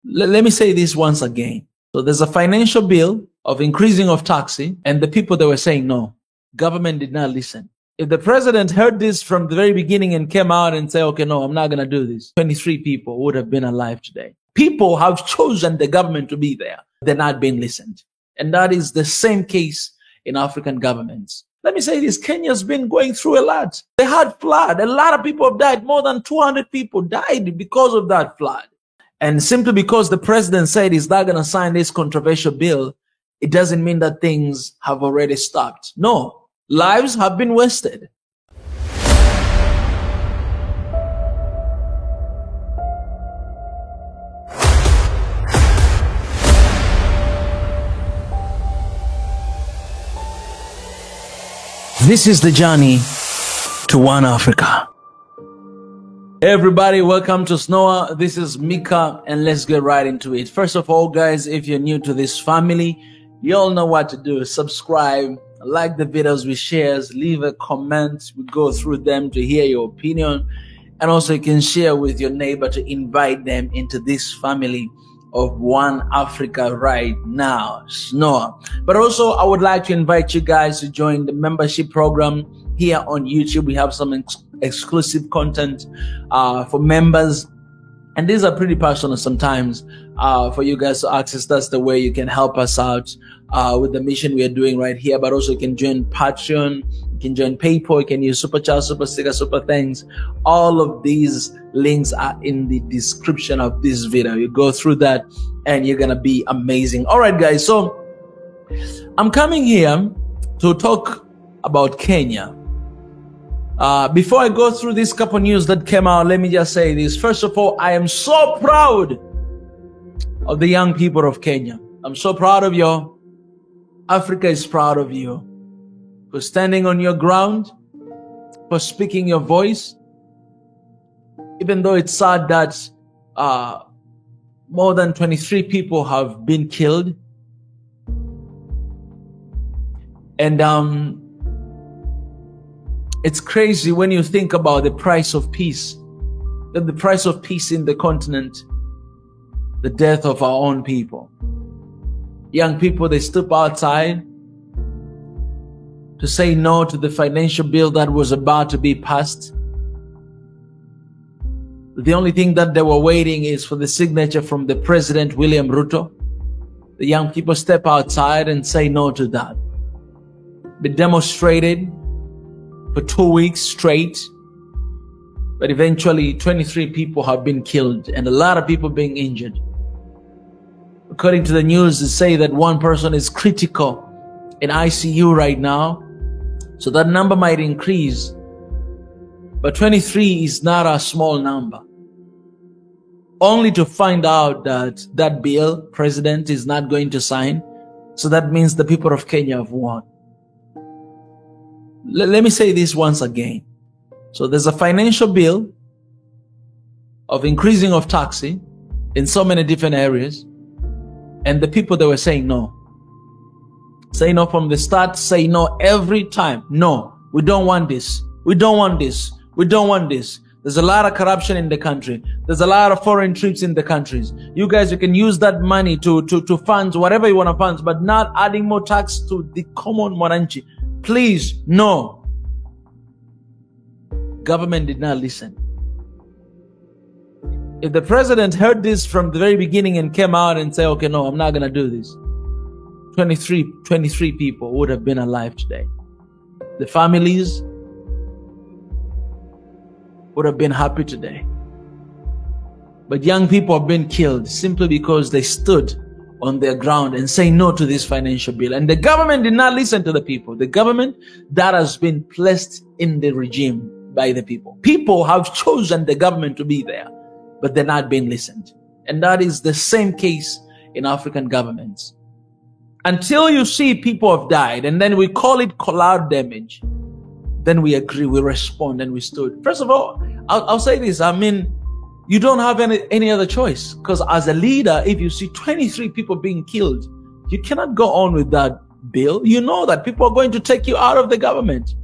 Let me say this once again. So there's a financial bill of increasing of taxing, and the people that were saying no, government did not listen. If the president heard this from the very beginning and came out and said, okay, no, I'm not going to do this, 23 people would have been alive today. People have chosen the government to be there. They're not being listened. And that is the same case in African governments. Let me say this, Kenya's been going through a lot. They had flood. A lot of people have died. More than 200 people died because of that flood. And simply because the president said he's not going to sign this controversial bill, it doesn't mean that things have already stopped. No, lives have been wasted. This is the journey to One Africa. Hey everybody, welcome to SNOA. This is Mika, and let's get right into it. First of all, guys, if you're new to this family, you all know what to do. Subscribe, like the videos we share, leave a comment. We go through them to hear your opinion. And also you can share with your neighbor to invite them into this family of One Africa right now, SNOA. But also I would like to invite you guys to join the membership program here on YouTube. We have some exclusive content for members, and these are pretty personal sometimes for you guys to access. That's the way you can help us out with the mission we are doing right here. But also you can join Patreon, you can join PayPal, you can use Super Chat, Super Sticker, Super Thanks. All of these links are in the description of this video. You go through that and you're gonna be amazing. All right, guys, so I'm coming here to talk about Kenya. Before I go through this couple news that came out, let me just say this. First of all, I am so proud of the young people of Kenya. I'm so proud of you. Africa is proud of you for standing on your ground, for speaking your voice. Even though it's sad that more than 23 people have been killed. And it's crazy when you think about the price of peace, the price of peace in the continent, the death of our own people. Young people, they stood outside to say no to the financial bill that was about to be passed. The only thing that they were waiting is for the signature from the President William Ruto. The young people step outside and say no to that. They demonstrated for 2 weeks straight, but eventually 23 people have been killed and a lot of people being injured. According to the news, they say that one person is critical in ICU right now, so that number might increase. But 23 is not a small number. Only to find out that that bill, president is not going to sign, so that means the people of Kenya have won. Let me say this once again. So there's a financial bill of increasing of taxing in so many different areas, and the people that were saying no. Say no from the start, say no every time. No, we don't want this. We don't want this. We don't want this. There's a lot of corruption in the country. There's a lot of foreign trips in the countries. You guys, you can use that money to fund whatever you want to fund, but not adding more tax to the common Mwananchi. Please, no. Government did not listen. If the president heard this from the very beginning and came out and said, okay, no, I'm not going to do this, 23 people would have been alive today. The families would have been happy today. But young people have been killed simply because they stood on their ground and say no to this financial bill. And the government did not listen to the people. The government that has been placed in the regime by the people. People have chosen the government to be there, but they're not being listened. And that is the same case in African governments. Until you see people have died, and then we call it collateral damage, then we agree, we respond, and we stood. First of all, I'll say this. I mean, you don't have any other choice, because as a leader, if you see 23 people being killed, you cannot go on with that bill. You know that people are going to take you out of the government.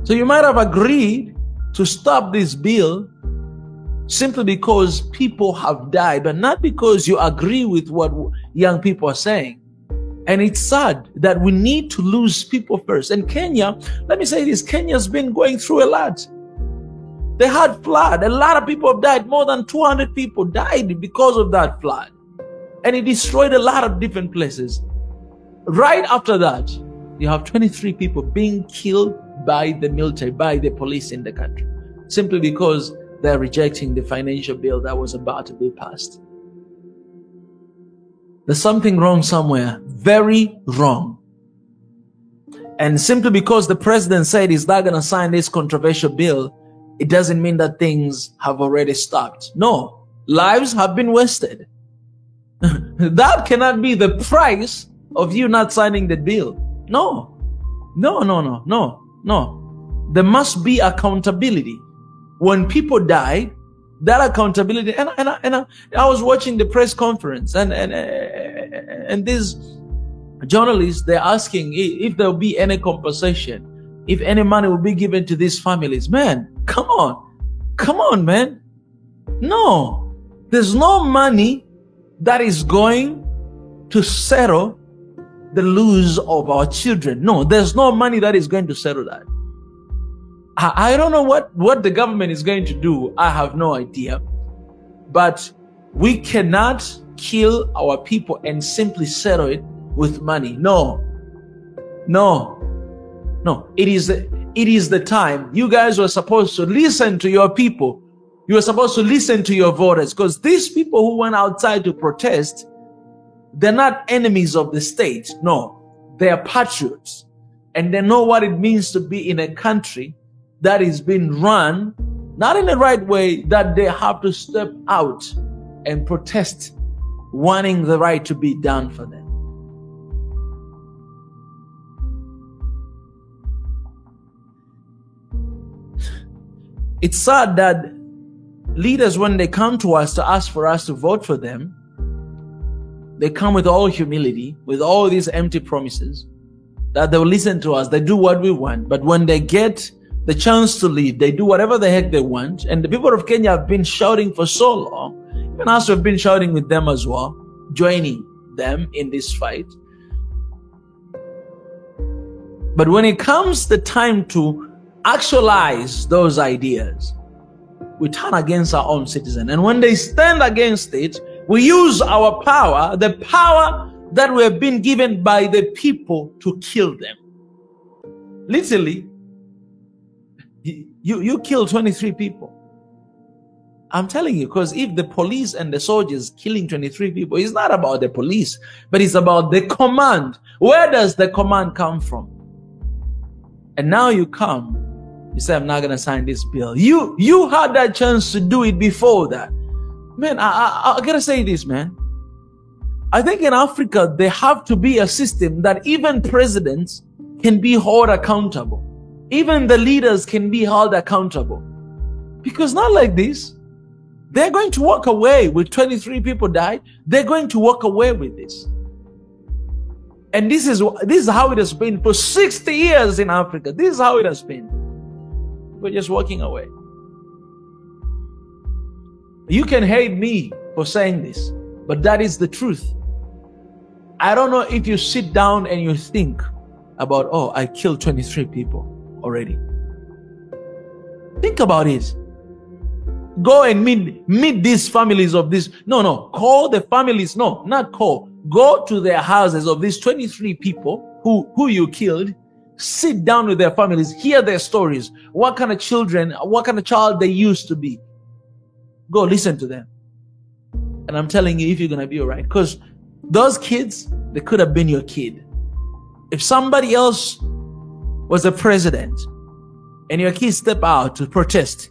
So you might have agreed to stop this bill simply because people have died, but not because you agree with what young people are saying. And it's sad that we need to lose people first. And Kenya, let me say this, Kenya's been going through a lot. They had flood. A lot of people have died. More than 200 people died because of that flood. And it destroyed a lot of different places. Right after that, you have 23 people being killed by the military, by the police in the country, simply because they're rejecting the financial bill that was about to be passed. There's something wrong somewhere, very wrong. And simply because the president said he's not going to sign this controversial bill, it doesn't mean that things have already stopped. No, lives have been wasted. That cannot be the price of you not signing the bill. No. There must be accountability. When people die, that accountability. And I was watching the press conference, and these journalists, they're asking if there will be any compensation, if any money will be given to these families. Man, come on, man. No, there's no money that is going to settle the loss of our children. No, there's no money that is going to settle that. I don't know what the government is going to do. I have no idea. But we cannot kill our people and simply settle it with money. No. It is the time. You guys were supposed to listen to your people. You were supposed to listen to your voters, because these people who went outside to protest, they're not enemies of the state. No, they're patriots. And they know what it means to be in a country that is being run not in the right way, that they have to step out and protest, wanting the right to be done for them. It's sad that leaders, when they come to us to ask for us to vote for them, they come with all humility, with all these empty promises, that they will listen to us, they do what we want. But when they get the chance to lead, they do whatever the heck they want. And the people of Kenya have been shouting for so long, even us have been shouting with them as well, joining them in this fight. But when it comes the time to actualize those ideas, we turn against our own citizens. And when they stand against it, we use our power, the power that we have been given by the people, to kill them. Literally, you kill 23 people. I'm telling you, because if the police and the soldiers killing 23 people, it's not about the police, but it's about the command. Where does the command come from? And now you come, you say, I'm not going to sign this bill. You had that chance to do it before that. Man, I got to say this, man. I think in Africa, there have to be a system that even presidents can be held accountable. Even the leaders can be held accountable. Because not like this. They're going to walk away with 23 people died. They're going to walk away with this. And this is how it has been for 60 years in Africa. This is how it has been. We're just walking away. You can hate me for saying this, but that is the truth. I don't know if you sit down and you think about, oh, I killed 23 people already. Think about it. Go and meet these families of this. No, call the families. No, not call. Go to their houses of these 23 people who you killed. Sit down with their families, hear their stories, what kind of children, what kind of child they used to be. Go listen to them. And I'm telling you, if you're going to be all right, because those kids, they could have been your kid. If somebody else was a president and your kids step out to protest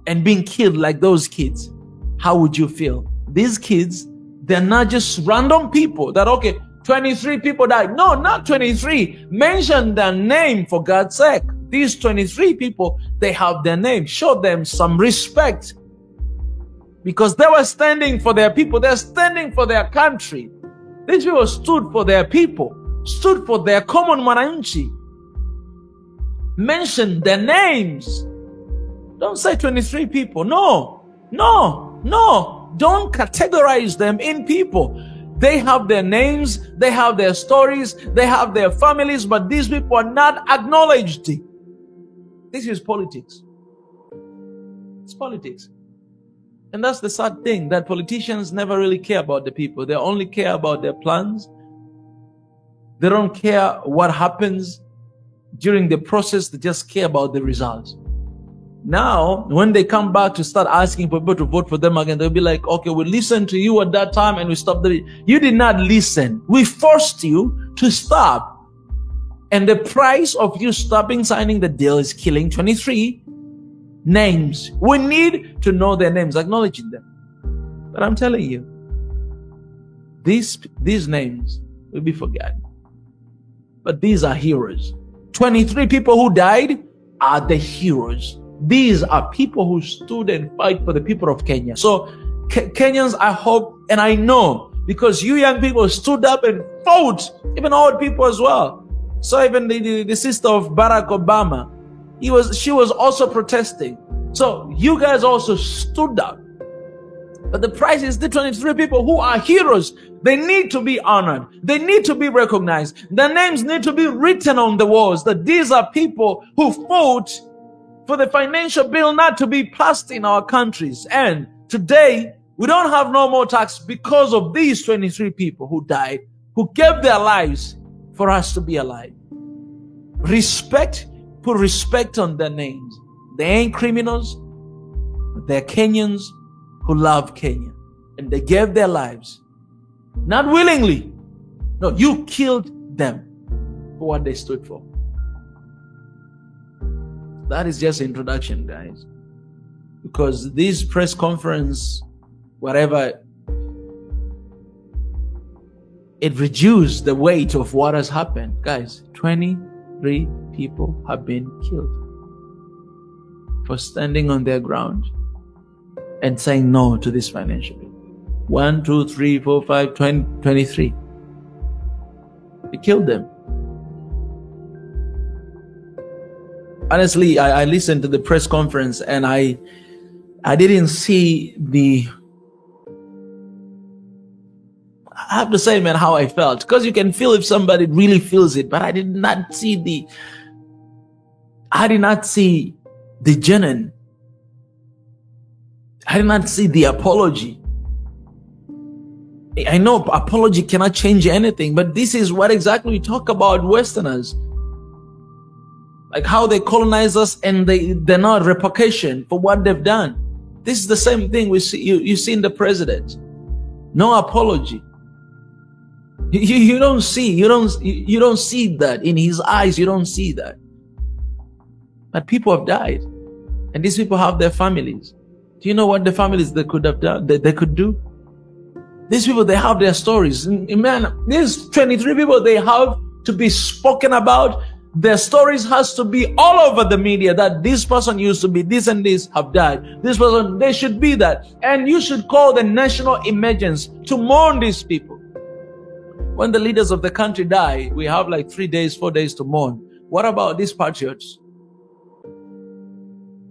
and being killed like those kids, how would you feel? These kids, they're not just random people that, okay, 23 people died. No, not 23. Mention their name for God's sake. These 23 people, they have their name. Show them some respect. Because they were standing for their people. They're standing for their country. These people stood for their people. Stood for their common mwananchi. Mention their names. Don't say 23 people. No. No, no, don't categorize them in people. They have their names, they have their stories, they have their families, but these people are not acknowledged. This is politics. It's politics. And that's the sad thing, that politicians never really care about the people. They only care about their plans. They don't care what happens during the process. They just care about the results. Now, when they come back to start asking people to vote for them again, they'll be like, okay, we listened to you at that time and we stopped. You did not listen. We forced you to stop. And the price of you stopping signing the deal is killing 23 names. We need to know their names, acknowledging them. But I'm telling you, these names will be forgotten. But these are heroes. 23 people who died are the heroes. These are people who stood and fight for the people of Kenya. So Kenyans, I hope and I know, because you young people stood up and fought, even old people as well. So even the sister of Barack Obama, she was also protesting. So you guys also stood up. But the price is the 23 people who are heroes. They need to be honored. They need to be recognized. Their names need to be written on the walls, that these are people who fought for the financial bill not to be passed in our countries. And today, we don't have no more tax because of these 23 people who died, who gave their lives for us to be alive. Respect, put respect on their names. They ain't criminals, but they're Kenyans who love Kenya. And they gave their lives, not willingly. No, you killed them for what they stood for. That is just introduction, guys. Because this press conference, whatever, it reduced the weight of what has happened. Guys, 23 people have been killed for standing on their ground and saying no to this financial bill. 1, 2, 3, 4, 5, 20, 23. They killed them. Honestly, I listened to the press conference and I didn't see I have to say, man, how I felt. Because you can feel if somebody really feels it, but I did not see the genuine. I did not see the apology. I know apology cannot change anything, but this is what exactly we talk about Westerners. Like how they colonize us and they're not repercussion for what they've done. This is the same thing we see. You see in the president. No apology. You don't see that in his eyes. You don't see that. But people have died, and these people have their families. Do you know what the families they could have done? They could do. These people, they have their stories. Man, these 23 people, they have to be spoken about. Their stories has to be all over the media, that this person used to be this and this, have died. This person, they should be that. And you should call the national emergency to mourn these people. When the leaders of the country die, we have like 3 days, 4 days to mourn. What about these patriots?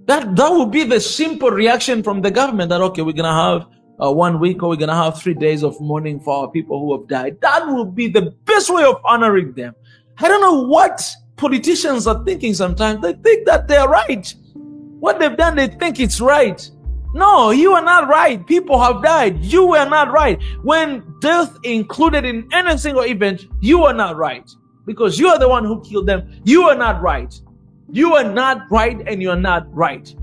That would be the simple reaction from the government, that, okay, we're going to have 1 week, or we're going to have 3 days of mourning for our people who have died. That would be the best way of honoring them. I don't know what politicians are thinking sometimes. They think that they're right. What they've done, they think it's right. No, you are not right. People have died. You are not right. When death included in any single event, you are not right. Because you are the one who killed them. You are not right. You are not right, and you are not right.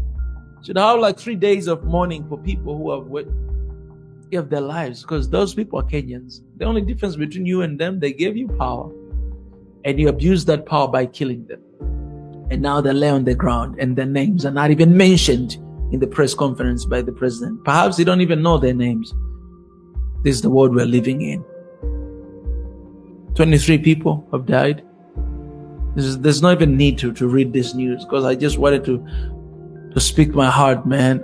Should have like 3 days of mourning for people who have gave their lives, because those people are Kenyans. The only difference between you and them, they gave you power. And you abuse that power by killing them. And now they lay on the ground and their names are not even mentioned in the press conference by the president. Perhaps they don't even know their names. This is the world we're living in. 23 people have died. There's not even need to read this news, because I just wanted to speak my heart, man.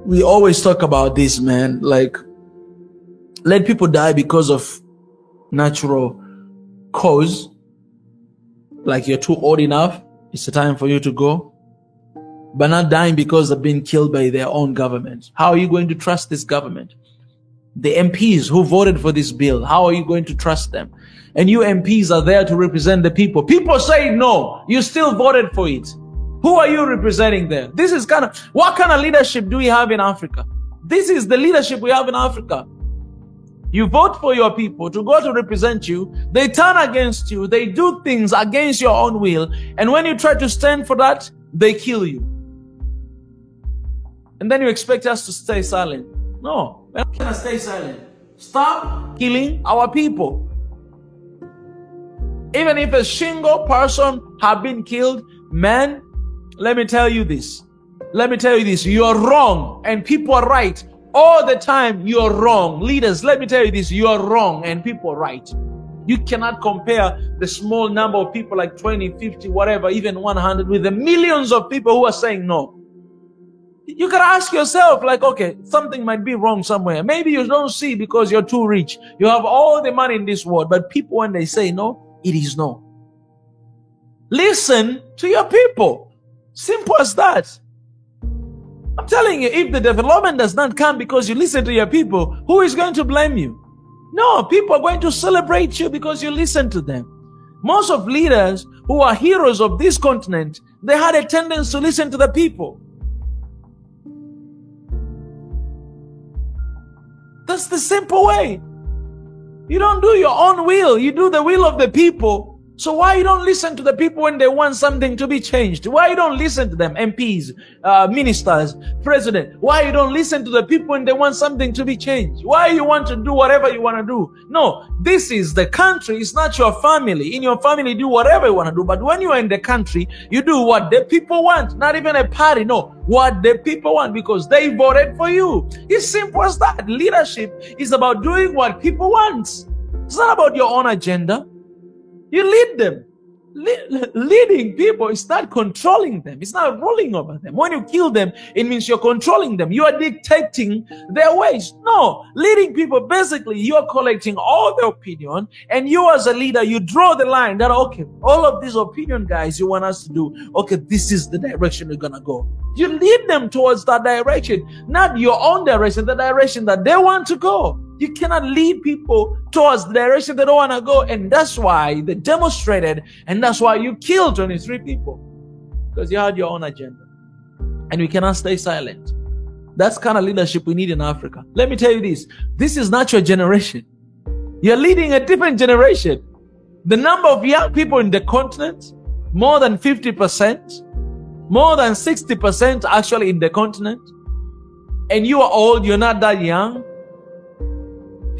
We always talk about this, man. Like, let people die because of natural cause, like you're too old enough, it's the time for you to go. but not dying because they've been killed by their own government. How are you going to trust this government? The MPs who voted for this bill, how are you going to trust them? And you MPs are there to represent the people. People say no, you still voted for it. Who are you representing there? This is what kind of leadership do we have in Africa? This is the leadership we have in Africa. You vote for your people to go to represent you. They turn against you. They do things against your own will. And when you try to stand for that, they kill you. And then you expect us to stay silent. No, we're not going to stay silent. Stop killing our people. Even if a single person have been killed, man, let me tell you this. Let me tell you this. You are wrong and people are right. All the time you are wrong. Leaders, let me tell you this. You are wrong and people are right. You cannot compare the small number of people like 20, 50, whatever, even 100 with the millions of people who are saying no. You gotta ask yourself, like, okay, something might be wrong somewhere. Maybe you don't see because you're too rich. You have all the money in this world, but people, when they say no, it is no. Listen to your people. Simple as that. I'm telling you, if the development does not come because you listen to your people, who is going to blame you? No, people are going to celebrate you because you listen to them. Most of leaders who are heroes of this continent, they had a tendency to listen to the people. That's the simple way. You don't do your own will. You do the will of the people. So why you don't listen to the people when they want something to be changed? Why you don't listen to them? MPs, ministers, president. Why you don't listen to the people when they want something to be changed? Why you want to do whatever you want to do? No, this is the country. It's not your family. In your family, do whatever you want to do. But when you are in the country, you do what the people want. Not even a party. No, what the people want because they voted for you. It's simple as that. Leadership is about doing what people want. It's not about your own agenda. You lead them. Leading people is not controlling them. It's not ruling over them. When you kill them, it means you're controlling them. You are dictating their ways. No, leading people, basically, you are collecting all the opinion, and you as a leader, you draw the line that, okay, all of these opinion guys you want us to do, okay, this is the direction we're going to go. You lead them towards that direction, not your own direction, the direction that they want to go. You cannot lead people towards the direction they don't want to go. And that's why they demonstrated. And that's why you killed 23 people. Because you had your own agenda. And we cannot stay silent. That's kind of leadership we need in Africa. Let me tell you this. This is not your generation. You're leading a different generation. The number of young people in the continent, more than 50%, more than 60% actually in the continent. And you are old, you're not that young.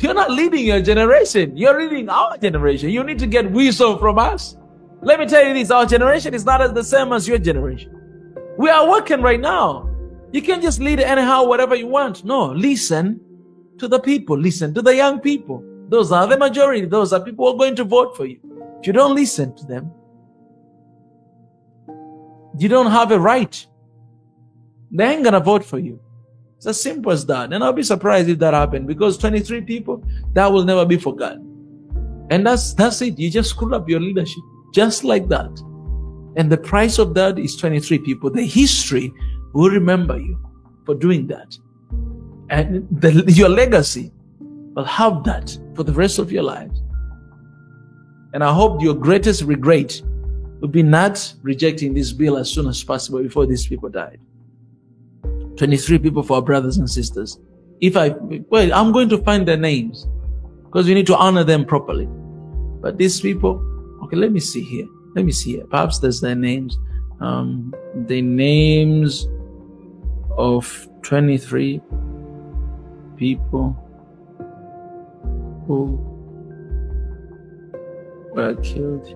You're not leading your generation. You're leading our generation. You need to get wisdom from us. Let me tell you this. Our generation is not the same as your generation. We are working right now. You can't just lead anyhow, whatever you want. No, listen to the people. Listen to the young people. Those are the majority. Those are people who are going to vote for you. If you don't listen to them, you don't have a right. They ain't going to vote for you. It's as simple as that. And I'll be surprised if that happened because 23 people, that will never be forgotten. And that's it. You just screwed up your leadership just like that. And the price of that is 23 people. The history will remember you for doing that. And your legacy will have that for the rest of your lives. And I hope your greatest regret will be not rejecting this bill as soon as possible before these people died. 23 people for our brothers and sisters. I'm going to find their names because we need to honor them properly. But these people, okay, let me see here. Perhaps there's their names. The names of 23 people who were killed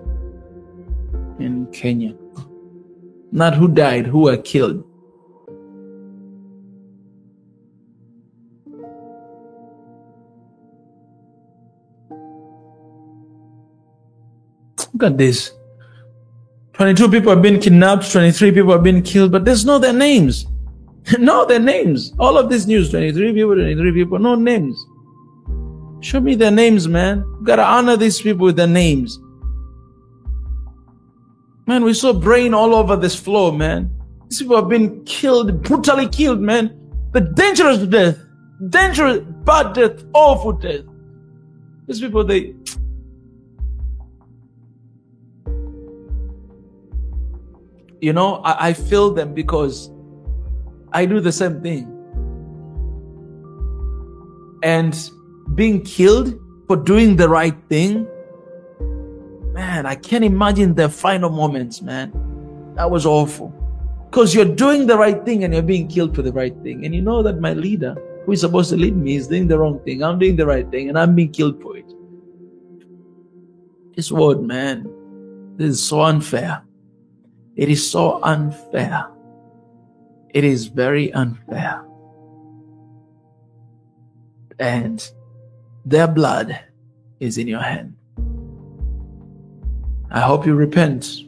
in Kenya. Not who died, who were killed. Look at this. 22 people have been kidnapped, 23 people have been killed, but there's no their names. No, their names. All of this news, 23 people, no names. Show me their names, man. You gotta honor these people with their names. Man, we saw brain all over this floor, man. These people have been killed, brutally killed, man. But dangerous death. Dangerous, bad death, awful death. These people, they... You know, I feel them because I do the same thing. And being killed for doing the right thing, man, I can't imagine their final moments, man. That was awful. Because you're doing the right thing and you're being killed for the right thing. And you know that my leader, who is supposed to lead me, is doing the wrong thing. I'm doing the right thing and I'm being killed for it. This world, man, this is so unfair. It is so unfair. It is very unfair. And their blood is in your hand. I hope you repent